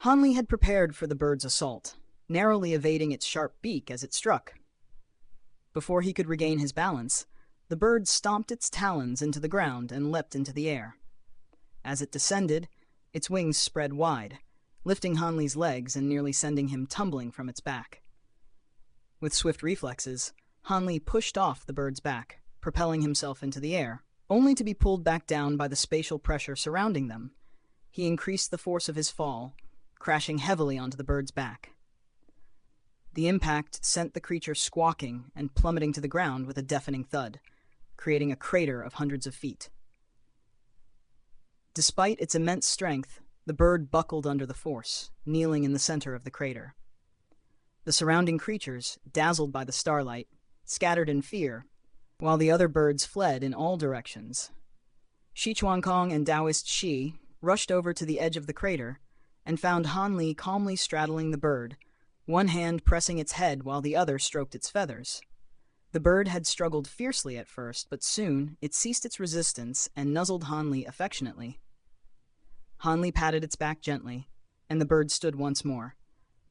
Hanli had prepared for the bird's assault, narrowly evading its sharp beak as it struck. Before he could regain his balance, the bird stomped its talons into the ground and leapt into the air. As it descended, its wings spread wide, lifting Hanli's legs and nearly sending him tumbling from its back. With swift reflexes, Hanli pushed off the bird's back, propelling himself into the air, only to be pulled back down by the spatial pressure surrounding them. He increased the force of his fall, crashing heavily onto the bird's back. The impact sent the creature squawking and plummeting to the ground with a deafening thud, creating a crater of hundreds of feet. Despite its immense strength, the bird buckled under the force, kneeling in the center of the crater. The surrounding creatures, dazzled by the starlight, scattered in fear, while the other birds fled in all directions. Shi Chuankong and Taoist Shi rushed over to the edge of the crater and found Hanli calmly straddling the bird, one hand pressing its head while the other stroked its feathers. The bird had struggled fiercely at first, but soon it ceased its resistance and nuzzled Hanli affectionately. Hanli patted its back gently, and the bird stood once more,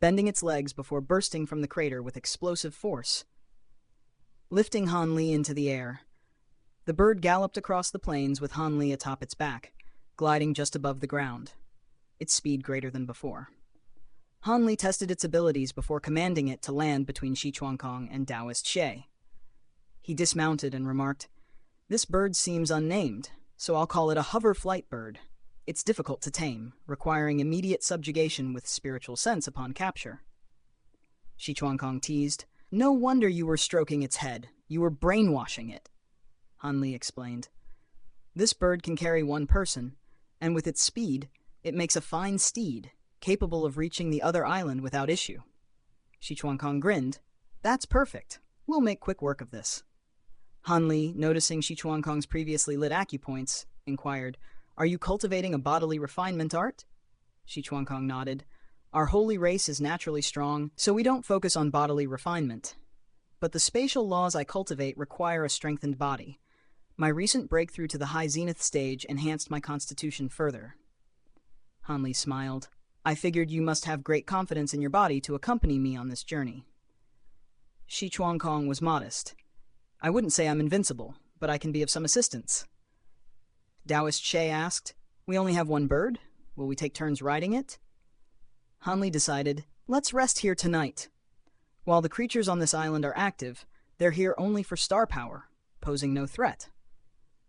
bending its legs before bursting from the crater with explosive force. Lifting Hanli into the air, the bird galloped across the plains with Hanli atop its back, gliding just above the ground, its speed greater than before. Hanli tested its abilities before commanding it to land between Shi Chuankong and Taoist She. He dismounted and remarked, "This bird seems unnamed, so I'll call it a hover flight bird. It's difficult to tame, requiring immediate subjugation with spiritual sense upon capture." Shi Chuankong teased, "No wonder you were stroking its head. You were brainwashing it." Hanli explained, "This bird can carry one person, and with its speed, it makes a fine steed, capable of reaching the other island without issue." Shi Chuankong grinned, "That's perfect. We'll make quick work of this." Hanli, noticing Shi Chuankong's previously lit acupoints, inquired, "Are you cultivating a bodily refinement art?" Shi Chuankong nodded. "Our holy race is naturally strong, so we don't focus on bodily refinement. But the spatial laws I cultivate require a strengthened body. My recent breakthrough to the high zenith stage enhanced my constitution further." Hanli smiled. "I figured you must have great confidence in your body to accompany me on this journey." Shi Chuankong was modest. "I wouldn't say I'm invincible, but I can be of some assistance." Taoist She asked, "We only have one bird? Will we take turns riding it?" Hanli decided, "Let's rest here tonight. While the creatures on this island are active, they're here only for star power, posing no threat.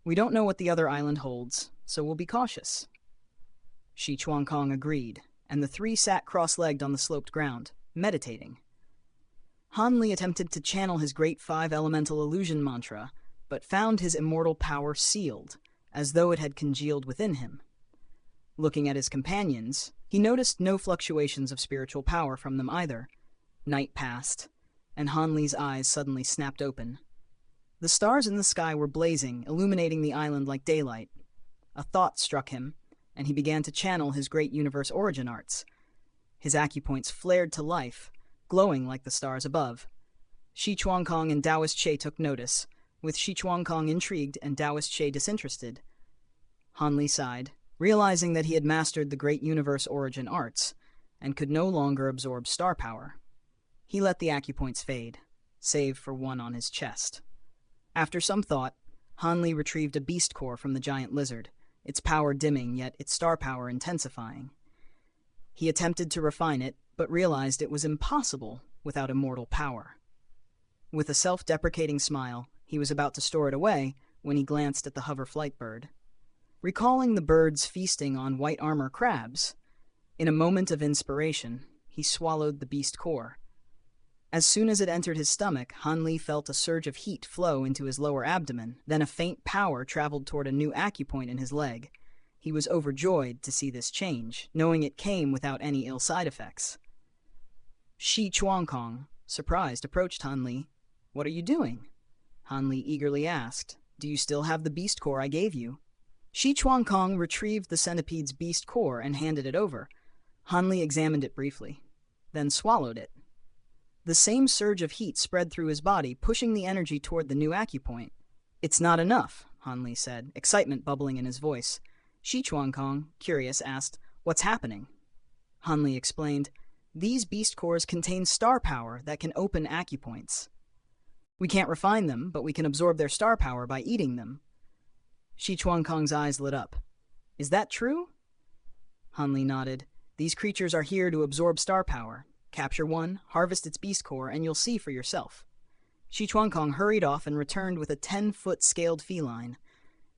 We don't know what the other island holds, so we'll be cautious." Shi Chuankong agreed, and the three sat cross-legged on the sloped ground, meditating. Hanli attempted to channel his great five-elemental illusion mantra, but found his immortal power sealed, as though it had congealed within him. Looking at his companions, he noticed no fluctuations of spiritual power from them either. Night passed, and Hanli's eyes suddenly snapped open. The stars in the sky were blazing, illuminating the island like daylight. A thought struck him, and he began to channel his great universe origin arts. His acupoints flared to life, glowing like the stars above. Shi Chuankong and Taoist She took notice, with Shi Chuankong intrigued and Taoist She disinterested. Hanli sighed, realizing that he had mastered the great universe origin arts, and could no longer absorb star power. He let the acupoints fade, save for one on his chest. After some thought, Hanli retrieved a beast core from the giant lizard, its power dimming yet its star power intensifying. He attempted to refine it, but realized it was impossible without immortal power. With a self-deprecating smile, he was about to store it away when he glanced at the hover flight bird. Recalling the bird's feasting on white armor crabs, in a moment of inspiration, he swallowed the beast core. As soon as it entered his stomach, Hanli felt a surge of heat flow into his lower abdomen, then a faint power traveled toward a new acupoint in his leg. He was overjoyed to see this change, knowing it came without any ill side effects. Shi Chuankong, surprised, approached Hanli. "What are you doing?" Hanli eagerly asked, "Do you still have the beast core I gave you?" Shi Chuankong retrieved the centipede's beast core and handed it over. Hanli examined it briefly, then swallowed it. The same surge of heat spread through his body, pushing the energy toward the new acupoint. "It's not enough," Hanli said, excitement bubbling in his voice. Shi Chuankong, curious, asked, "What's happening?" Hanli explained. These beast cores contain star power that can open acupoints. We can't refine them, but we can absorb their star power by eating them. Shi Chuangkong's eyes lit up. Is that true? Hanli nodded. These creatures are here to absorb star power. Capture one, harvest its beast core, and you'll see for yourself. Shi Chuangkong hurried off and returned with a 10-foot scaled feline.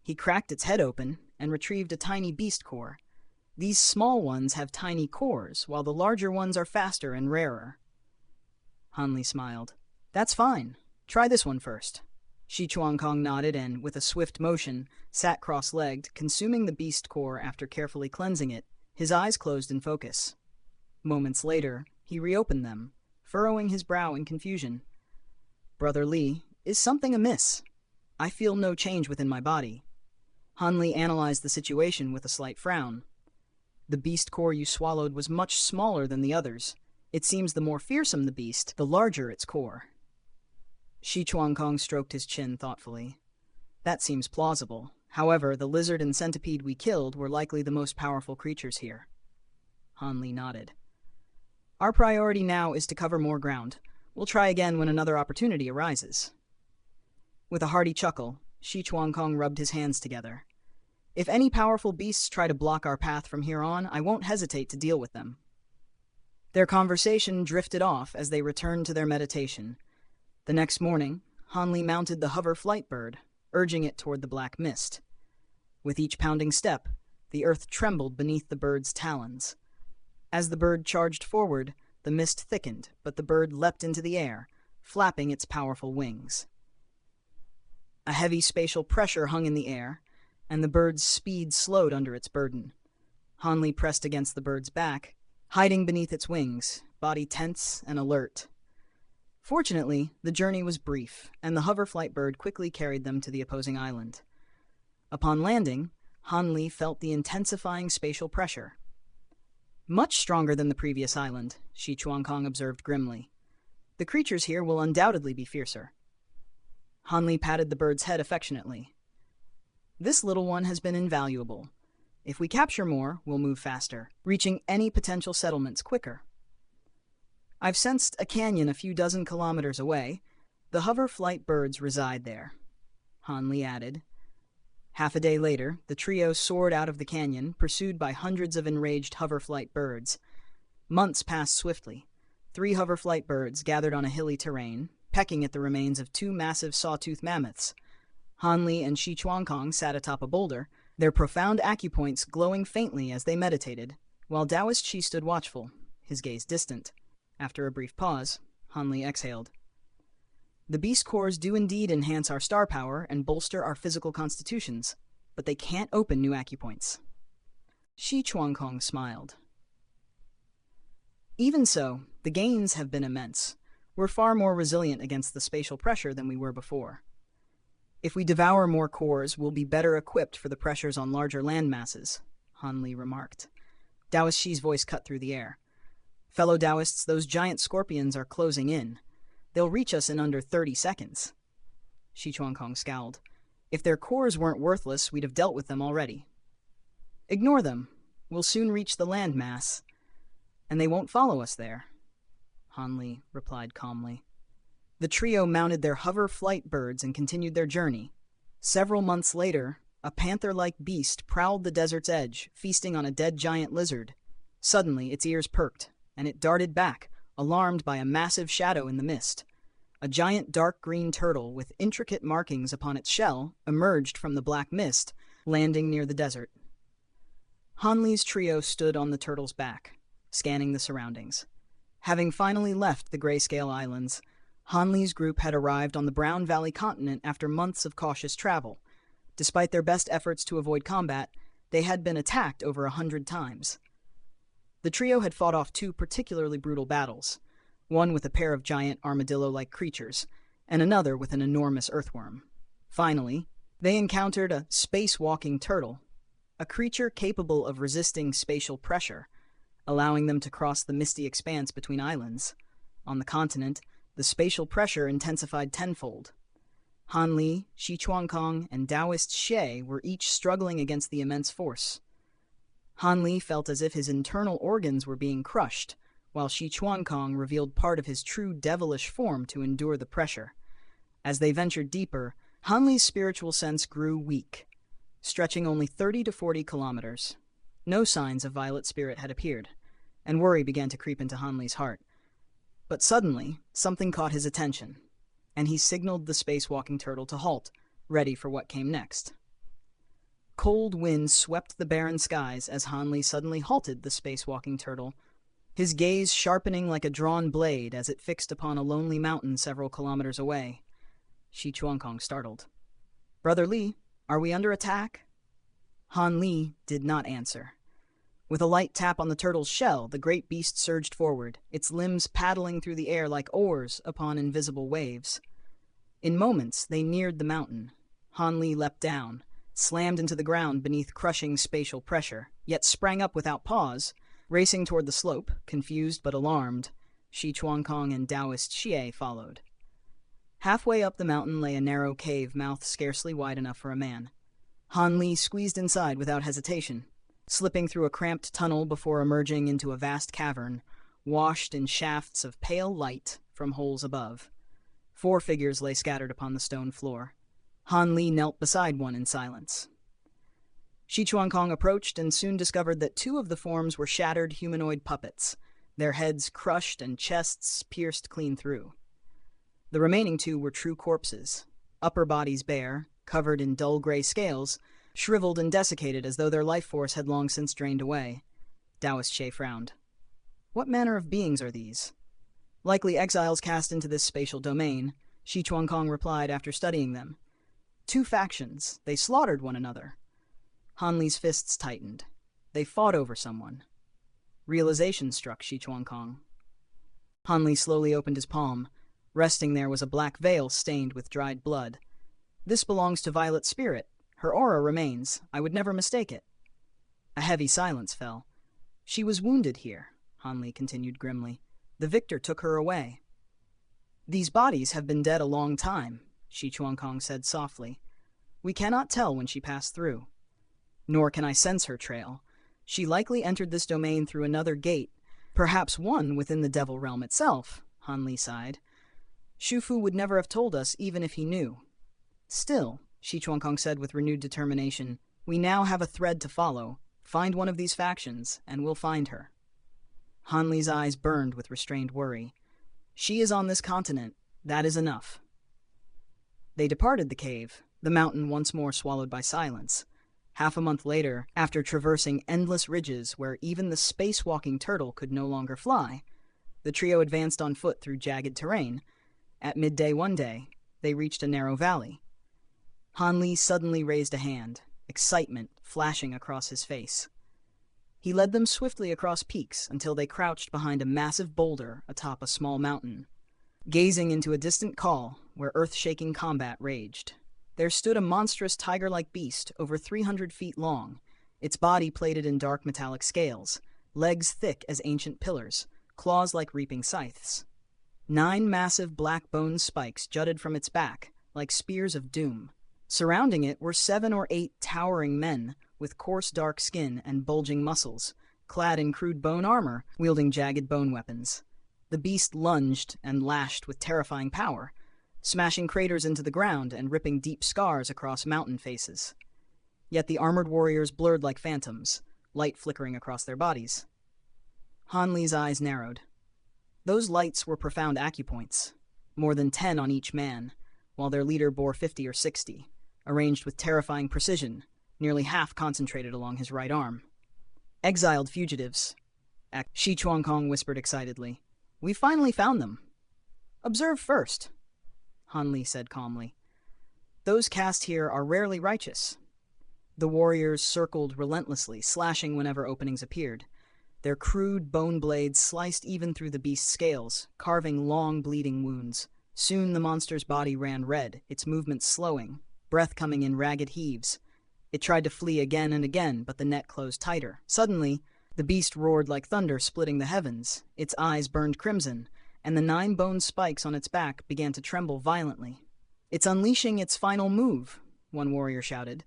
He cracked its head open and retrieved a tiny beast core. These small ones have tiny cores, while the larger ones are faster and rarer. Hanli smiled. That's fine. Try this one first. Shi Chuangkong nodded and, with a swift motion, sat cross-legged, consuming the beast core after carefully cleansing it, his eyes closed in focus. Moments later, he reopened them, furrowing his brow in confusion. Brother Li, is something amiss? I feel no change within my body. Hanli analyzed the situation with a slight frown. The beast core you swallowed was much smaller than the others. It seems the more fearsome the beast, the larger its core. Shi Chuangkong stroked his chin thoughtfully. That seems plausible. However, the lizard and centipede we killed were likely the most powerful creatures here. Hanli nodded. Our priority now is to cover more ground. We'll try again when another opportunity arises. With a hearty chuckle, Shi Chuangkong rubbed his hands together. If any powerful beasts try to block our path from here on, I won't hesitate to deal with them. Their conversation drifted off as they returned to their meditation. The next morning, Hanli mounted the hover flight bird, urging it toward the black mist. With each pounding step, the earth trembled beneath the bird's talons. As the bird charged forward, the mist thickened, but the bird leapt into the air, flapping its powerful wings. A heavy spatial pressure hung in the air, and the bird's speed slowed under its burden. Hanli pressed against the bird's back, hiding beneath its wings, body tense and alert. Fortunately, the journey was brief, and the hoverflight bird quickly carried them to the opposing island. Upon landing, Hanli felt the intensifying spatial pressure. Much stronger than the previous island, Shi Chuangkong observed grimly. The creatures here will undoubtedly be fiercer. Hanli patted the bird's head affectionately. This little one has been invaluable. If we capture more, we'll move faster, reaching any potential settlements quicker. I've sensed a canyon a few dozen kilometers away. The hoverflight birds reside there, Hanli added. Half a day later, the trio soared out of the canyon, pursued by hundreds of enraged hoverflight birds. Months passed swiftly. 3 hoverflight birds gathered on a hilly terrain, pecking at the remains of 2 massive sawtooth mammoths. Hanli and Shi Chuangkong sat atop a boulder, their profound acupoints glowing faintly as they meditated, while Taoist Shi stood watchful, his gaze distant. After a brief pause, Hanli exhaled. The beast cores do indeed enhance our star power and bolster our physical constitutions, but they can't open new acupoints. Shi Chuangkong smiled. Even so, the gains have been immense. We're far more resilient against the spatial pressure than we were before. If we devour more cores, we'll be better equipped for the pressures on larger land masses, Hanli remarked. Taoist Shi's voice cut through the air. Fellow Taoists, those giant scorpions are closing in. They'll reach us in under 30 seconds. Shi Chuangkong scowled. If their cores weren't worthless, we'd have dealt with them already. Ignore them. We'll soon reach the land mass. And they won't follow us there, Hanli replied calmly. The trio mounted their hover flight birds and continued their journey. Several months later, a panther-like beast prowled the desert's edge, feasting on a dead giant lizard. Suddenly, its ears perked, and it darted back, alarmed by a massive shadow in the mist. A giant dark green turtle with intricate markings upon its shell emerged from the black mist, landing near the desert. Hanli's trio stood on the turtle's back, scanning the surroundings. Having finally left the Grayscale Islands, Hanli's group had arrived on the Brown Valley continent after months of cautious travel. Despite their best efforts to avoid combat, they had been attacked over 100 times. The trio had fought off 2 particularly brutal battles, one with a pair of giant armadillo-like creatures, and another with an enormous earthworm. Finally, they encountered a space-walking turtle, a creature capable of resisting spatial pressure, allowing them to cross the misty expanse between islands. On the continent, the spatial pressure intensified tenfold. Hanli, Shi Chuangkong, and Taoist Xie were each struggling against the immense force. Han Li felt as if his internal organs were being crushed, while Shi Chuankong revealed part of his true devilish form to endure the pressure. As they ventured deeper, Han Li's spiritual sense grew weak, stretching only 30 to 40 kilometers. No signs of violet spirit had appeared, and worry began to creep into Han Li's heart. But suddenly, something caught his attention, and he signaled the spacewalking turtle to halt, ready for what came next. Cold winds swept the barren skies as Han Li suddenly halted the spacewalking turtle, his gaze sharpening like a drawn blade as it fixed upon a lonely mountain several kilometers away. Shi Chuankong startled. "Brother Li, are we under attack?" Han Li did not answer. With a light tap on the turtle's shell, the great beast surged forward, its limbs paddling through the air like oars upon invisible waves. In moments, they neared the mountain. Han Li leapt down, slammed into the ground beneath crushing spatial pressure, yet sprang up without pause, racing toward the slope, confused but alarmed. Shi Chuankong and Taoist Xie followed. Halfway up the mountain lay a narrow cave mouth scarcely wide enough for a man. Han Li squeezed inside without hesitation, slipping through a cramped tunnel before emerging into a vast cavern, washed in shafts of pale light from holes above. 4 figures lay scattered upon the stone floor. Han Li knelt beside one in silence. Shi Chuankong approached and soon discovered that 2 of the forms were shattered humanoid puppets, their heads crushed and chests pierced clean through. The remaining 2 were true corpses, upper bodies bare, covered in dull gray scales, shriveled and desiccated as though their life force had long since drained away. Taoist Xie frowned. "What manner of beings are these?" "Likely exiles cast into this spatial domain," Shi Chuankong replied after studying them. 2 factions. They slaughtered one another." Han Li's fists tightened. "They fought over someone." Realization struck Shi Chuankong. Han Li slowly opened his palm. Resting there was a black veil stained with dried blood. "This belongs to Violet Spirit. Her aura remains. I would never mistake it." A heavy silence fell. "She was wounded here," Han Li continued grimly. "The victor took her away." "These bodies have been dead a long time," Shi Chuankong said softly. "We cannot tell when she passed through. Nor can I sense her trail. She likely entered this domain through another gate, perhaps one within the Devil Realm itself," Han Li sighed. "Shufu would never have told us even if he knew." "Still," Shi Chuankong said with renewed determination, "we now have a thread to follow. Find one of these factions, and we'll find her." Han Li's eyes burned with restrained worry. "She is on this continent. That is enough." They departed the cave, the mountain once more swallowed by silence. Half a month later, after traversing endless ridges where even the spacewalking turtle could no longer fly, the trio advanced on foot through jagged terrain. At midday one day, they reached a narrow valley. Han Li suddenly raised a hand, excitement flashing across his face. He led them swiftly across peaks until they crouched behind a massive boulder atop a small mountain. Gazing into a distant call where earth-shaking combat raged, there stood a monstrous tiger-like beast over 300 feet long, its body plated in dark metallic scales, legs thick as ancient pillars, claws like reaping scythes. 9 massive black bone spikes jutted from its back, like spears of doom. Surrounding it were 7 or 8 towering men with coarse dark skin and bulging muscles, clad in crude bone armor, wielding jagged bone weapons. The beast lunged and lashed with terrifying power, smashing craters into the ground and ripping deep scars across mountain faces. Yet the armored warriors blurred like phantoms, light flickering across their bodies. Han Li's eyes narrowed. Those lights were profound acupoints, more than 10 on each man, while their leader bore 50 or 60, arranged with terrifying precision, nearly half concentrated along his right arm. "Exiled fugitives," Shi Chuankong whispered excitedly. "We finally found them." "Observe first," Han Li said calmly. "Those cast here are rarely righteous." The warriors circled relentlessly, slashing whenever openings appeared. Their crude bone blades sliced even through the beast's scales, carving long, bleeding wounds. Soon the monster's body ran red, its movements slowing, breath coming in ragged heaves. It tried to flee again and again, but the net closed tighter. Suddenly, the beast roared like thunder, splitting the heavens. Its eyes burned crimson, and the 9 bone spikes on its back began to tremble violently. "It's unleashing its final move," one warrior shouted.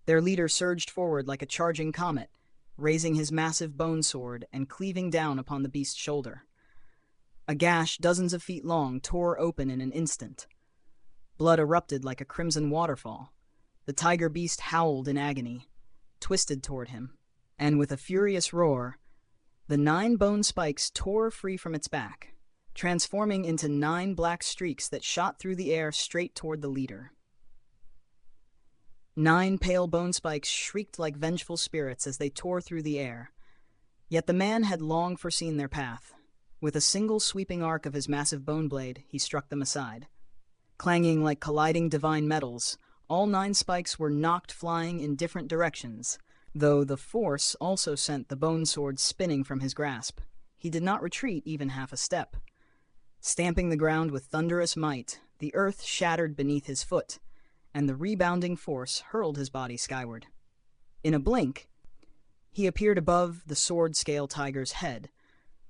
Their leader surged forward like a charging comet, raising his massive bone sword and cleaving down upon the beast's shoulder. A gash dozens of feet long tore open in an instant. Blood erupted like a crimson waterfall. The tiger beast howled in agony, twisted toward him, and with a furious roar, the 9 bone spikes tore free from its back, transforming into 9 black streaks that shot through the air straight toward the leader. 9 pale bone spikes shrieked like vengeful spirits as they tore through the air. Yet the man had long foreseen their path. With a single sweeping arc of his massive bone blade, he struck them aside. Clanging like colliding divine metals, all 9 spikes were knocked flying in different directions, though the force also sent the bone sword spinning from his grasp. He did not retreat even half a step. Stamping the ground with thunderous might, the earth shattered beneath his foot, and the rebounding force hurled his body skyward. In a blink, he appeared above the sword-scale tiger's head.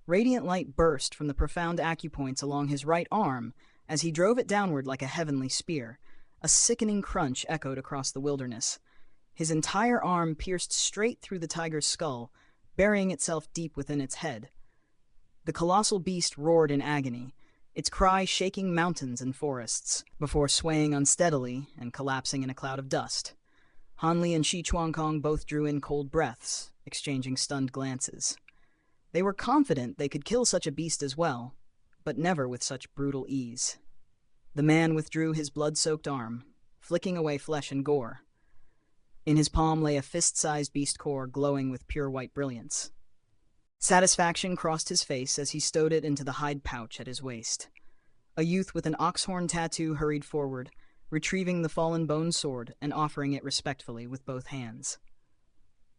Radiant light burst from the profound acupoints along his right arm as he drove it downward like a heavenly spear. A sickening crunch echoed across the wilderness. His entire arm pierced straight through the tiger's skull, burying itself deep within its head. The colossal beast roared in agony, its cry shaking mountains and forests, before swaying unsteadily and collapsing in a cloud of dust. Hanli and Shi Chuankong both drew in cold breaths, exchanging stunned glances. They were confident they could kill such a beast as well, but never with such brutal ease. The man withdrew his blood-soaked arm, flicking away flesh and gore. In his palm lay a fist-sized beast core glowing with pure white brilliance. Satisfaction crossed his face as he stowed it into the hide pouch at his waist. A youth with an ox-horn tattoo hurried forward, retrieving the fallen bone sword and offering it respectfully with both hands.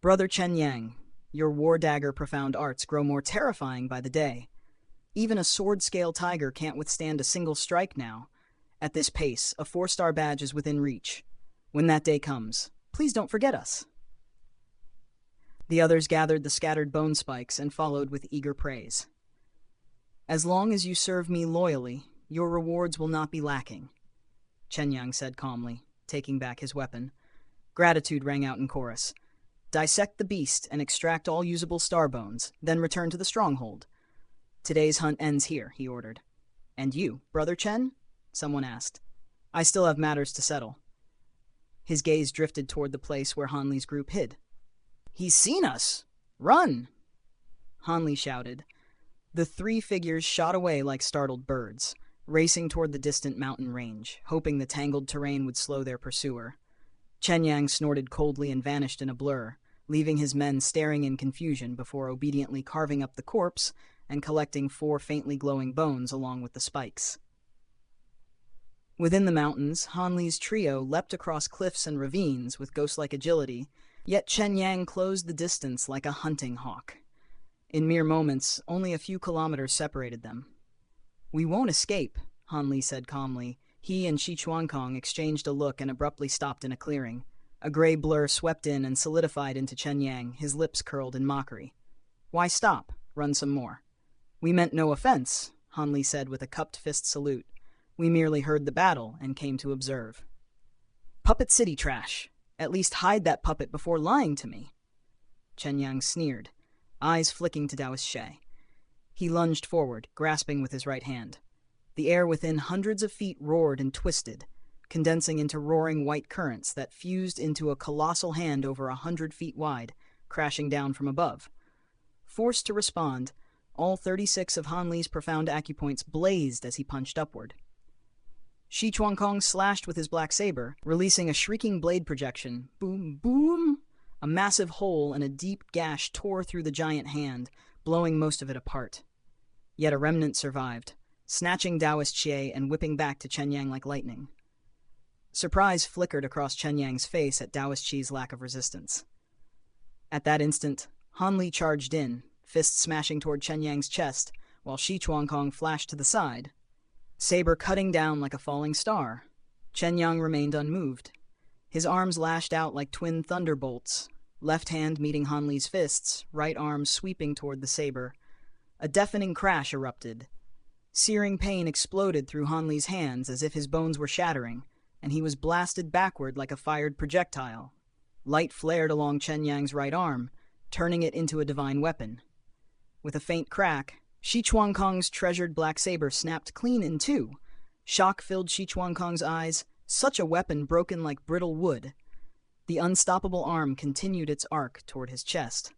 "Brother Chenyang, your war dagger profound arts grow more terrifying by the day. Even a sword-scale tiger can't withstand a single strike now. At this pace, a 4-star badge is within reach. When that day comes, please don't forget us." The others gathered the scattered bone spikes and followed with eager praise. "As long as you serve me loyally, your rewards will not be lacking," Chenyang said calmly, taking back his weapon. Gratitude rang out in chorus. "Dissect the beast and extract all usable star bones, then return to the stronghold. Today's hunt ends here," he ordered. "And you, Brother Chen?" someone asked. "I still have matters to settle." His gaze drifted toward the place where Hanli's group hid. "He's seen us! Run!" Hanli shouted. The 3 figures shot away like startled birds, racing toward the distant mountain range, hoping the tangled terrain would slow their pursuer. Chenyang snorted coldly and vanished in a blur, leaving his men staring in confusion before obediently carving up the corpse and collecting 4 faintly glowing bones along with the spikes. Within the mountains, Hanli's trio leapt across cliffs and ravines with ghost-like agility, yet Chenyang closed the distance like a hunting hawk. In mere moments, only a few kilometers separated them. "We won't escape," Hanli said calmly. He and Shi Chuankong exchanged a look and abruptly stopped in a clearing. A gray blur swept in and solidified into Chenyang, his lips curled in mockery. "Why stop? Run some more." "We meant no offense," Hanli said with a cupped fist salute. "We merely heard the battle and came to observe." "Puppet City trash! At least hide that puppet before lying to me." Chenyang sneered, eyes flicking to Daoist She. He lunged forward, grasping with his right hand. The air within hundreds of feet roared and twisted, condensing into roaring white currents that fused into a colossal hand over 100 feet wide, crashing down from above. Forced to respond, all 36 of Hanli's profound acupoints blazed as he punched upward. Shi Chuankong slashed with his black saber, releasing a shrieking blade projection. Boom, boom! A massive hole and a deep gash tore through the giant hand, blowing most of it apart. Yet a remnant survived, snatching Daoist She and whipping back to Chenyang like lightning. Surprise flickered across Chenyang's face at Daoist She's lack of resistance. At that instant, Hanli charged in, fist smashing toward Chenyang's chest, while Shi Chuankong flashed to the side, saber cutting down like a falling star. Chenyang remained unmoved. His arms lashed out like twin thunderbolts, left hand meeting Hanli's fists, right arm sweeping toward the saber. A deafening crash erupted. Searing pain exploded through Hanli's hands as if his bones were shattering, and he was blasted backward like a fired projectile. Light flared along Chenyang's right arm, turning it into a divine weapon. With a faint crack, Shi Chuangkong's treasured black saber snapped clean in two. Shock filled Shi Chuangkong's eyes, such a weapon broken like brittle wood. The unstoppable arm continued its arc toward his chest.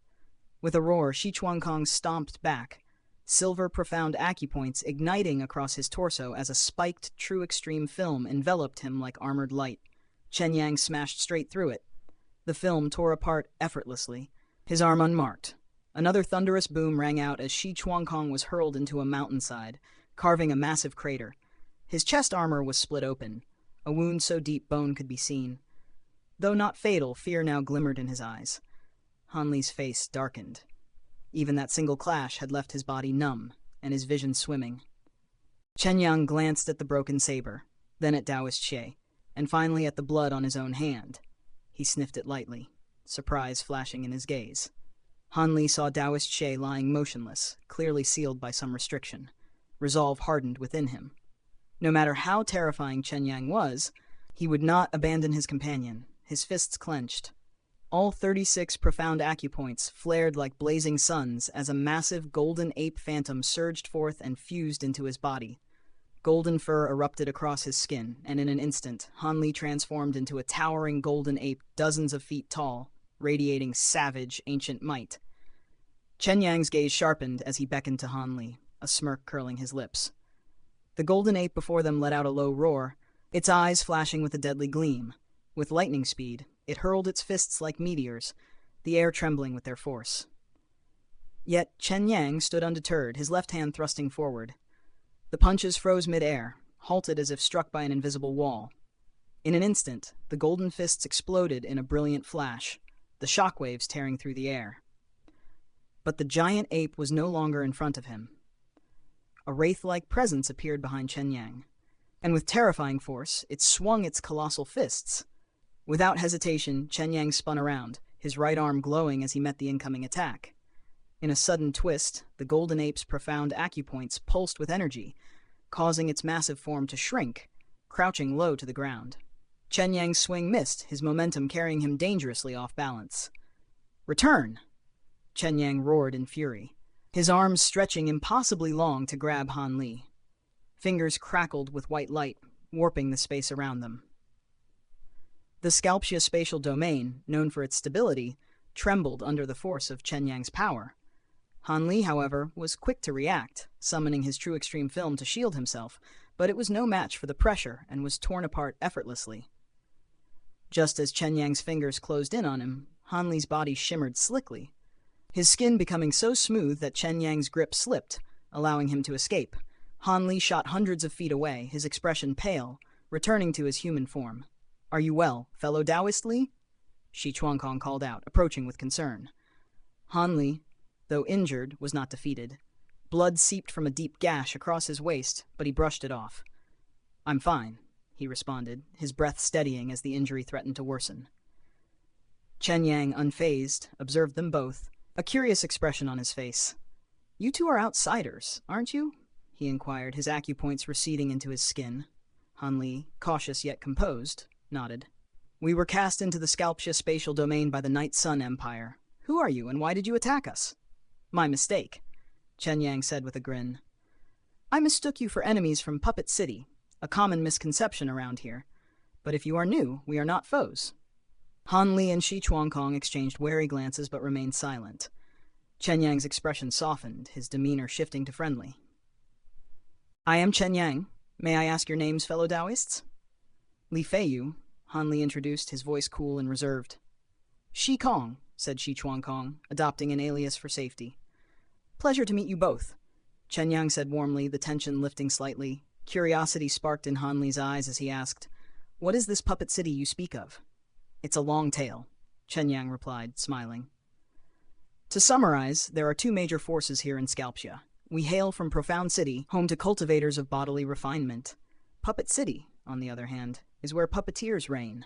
With a roar, Shi Chuangkong stomped back, silver profound acupoints igniting across his torso as a spiked true extreme film enveloped him like armored light. Chenyang smashed straight through it. The film tore apart effortlessly, his arm unmarked. Another thunderous boom rang out as Shi Chuangkong was hurled into a mountainside, carving a massive crater. His chest armor was split open, a wound so deep bone could be seen. Though not fatal, fear now glimmered in his eyes. Han Li's face darkened. Even that single clash had left his body numb, and his vision swimming. Chenyang glanced at the broken saber, then at Taoist Xie, and finally at the blood on his own hand. He sniffed it lightly, surprise flashing in his gaze. Han Li saw Taoist Xie lying motionless, clearly sealed by some restriction. Resolve hardened within him. No matter how terrifying Chenyang was, he would not abandon his companion, his fists clenched. All 36 profound acupoints flared like blazing suns as a massive golden ape phantom surged forth and fused into his body. Golden fur erupted across his skin, and in an instant, Han Li transformed into a towering golden ape dozens of feet tall, radiating savage, ancient might. Chenyang's gaze sharpened as he beckoned to Han Li, a smirk curling his lips. The golden ape before them let out a low roar, its eyes flashing with a deadly gleam. With lightning speed, it hurled its fists like meteors, the air trembling with their force. Yet Chenyang stood undeterred, his left hand thrusting forward. The punches froze mid-air, halted as if struck by an invisible wall. In an instant, the golden fists exploded in a brilliant flash, the shockwaves tearing through the air. But the giant ape was no longer in front of him. A wraith-like presence appeared behind Chenyang, and with terrifying force, it swung its colossal fists. Without hesitation, Chenyang spun around, his right arm glowing as he met the incoming attack. In a sudden twist, the golden ape's profound acupoints pulsed with energy, causing its massive form to shrink, crouching low to the ground. Chenyang's swing missed, his momentum carrying him dangerously off balance. "Return!" Chenyang roared in fury, his arms stretching impossibly long to grab Han Li. Fingers crackled with white light, warping the space around them. The Scalptia spatial domain, known for its stability, trembled under the force of Chenyang's power. Han Li, however, was quick to react, summoning his true extreme film to shield himself, but it was no match for the pressure and was torn apart effortlessly. Just as Chenyang's fingers closed in on him, Han Li's body shimmered slickly, his skin becoming so smooth that Chenyang's grip slipped, allowing him to escape. Han Li shot hundreds of feet away, his expression pale, returning to his human form. "Are you well, fellow Taoist Li?" Shi Chuangkong called out, approaching with concern. Han Li, though injured, was not defeated. Blood seeped from a deep gash across his waist, but he brushed it off. "I'm fine," he responded, his breath steadying as the injury threatened to worsen. Chenyang, unfazed, observed them both, a curious expression on his face. "You two are outsiders, aren't you?" he inquired, his acupoints receding into his skin. Han Li, cautious yet composed, nodded. "We were cast into the Scalptia spatial domain by the Night Sun Empire. Who are you, and why did you attack us?" "My mistake," Chenyang said with a grin. "I mistook you for enemies from Puppet City, a common misconception around here. But if you are new, we are not foes." Han Li and Shi Chuangkong exchanged wary glances but remained silent. Chenyang's expression softened, his demeanor shifting to friendly. "I am Chenyang. May I ask your names, fellow Taoists?" "Li Feiyu," Han Li introduced, his voice cool and reserved. "Shi Kong," said Shi Chuangkong, adopting an alias for safety. "Pleasure to meet you both," Chenyang said warmly, the tension lifting slightly. Curiosity sparked in Han Li's eyes as he asked, "What is this puppet city you speak of?" "It's a long tale," Chenyang replied, smiling. "To summarize, there are two major forces here in Scalptia. We hail from Profound City, home to cultivators of bodily refinement. Puppet City, on the other hand, is where puppeteers reign."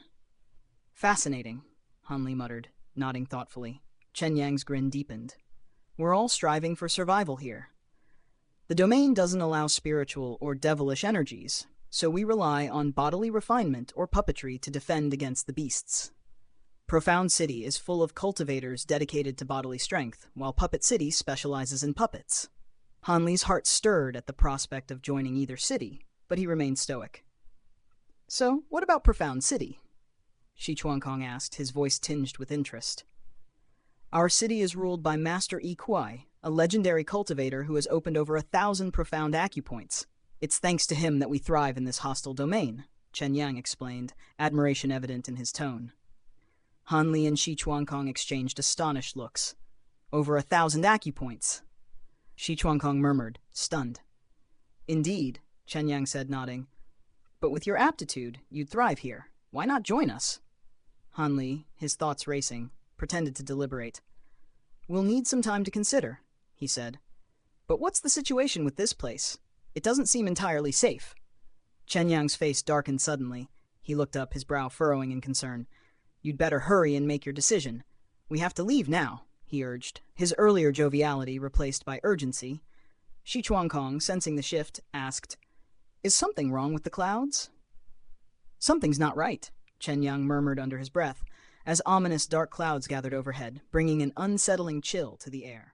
"Fascinating," Han Li muttered, nodding thoughtfully. Chenyang's grin deepened. "We're all striving for survival here. The domain doesn't allow spiritual or devilish energies, so we rely on bodily refinement or puppetry to defend against the beasts. Profound City is full of cultivators dedicated to bodily strength, while Puppet City specializes in puppets. Han Li's heart stirred at the prospect of joining either city, but he remained stoic. "So, what about Profound City?" Shi Chuankong asked, his voice tinged with interest. "Our city is ruled by Master Yi Kuai, a legendary cultivator who has opened over 1,000 profound acupoints. It's thanks to him that we thrive in this hostile domain," Chenyang explained, admiration evident in his tone. Han Li and Shi Chuankong exchanged astonished looks. "Over 1,000 acupoints?" Shi Chuankong murmured, stunned. "Indeed," Chenyang said, nodding. "But with your aptitude, you'd thrive here. Why not join us?" Han Li, his thoughts racing, pretended to deliberate. "We'll need some time to consider," he said. "But what's the situation with this place? It doesn't seem entirely safe." Chenyang's face darkened suddenly. He looked up, his brow furrowing in concern. "You'd better hurry and make your decision. We have to leave now," he urged, his earlier joviality replaced by urgency. Shi Chuankong, sensing the shift, asked, "Is something wrong with the clouds?" "Something's not right," Chenyang murmured under his breath, as ominous dark clouds gathered overhead, bringing an unsettling chill to the air.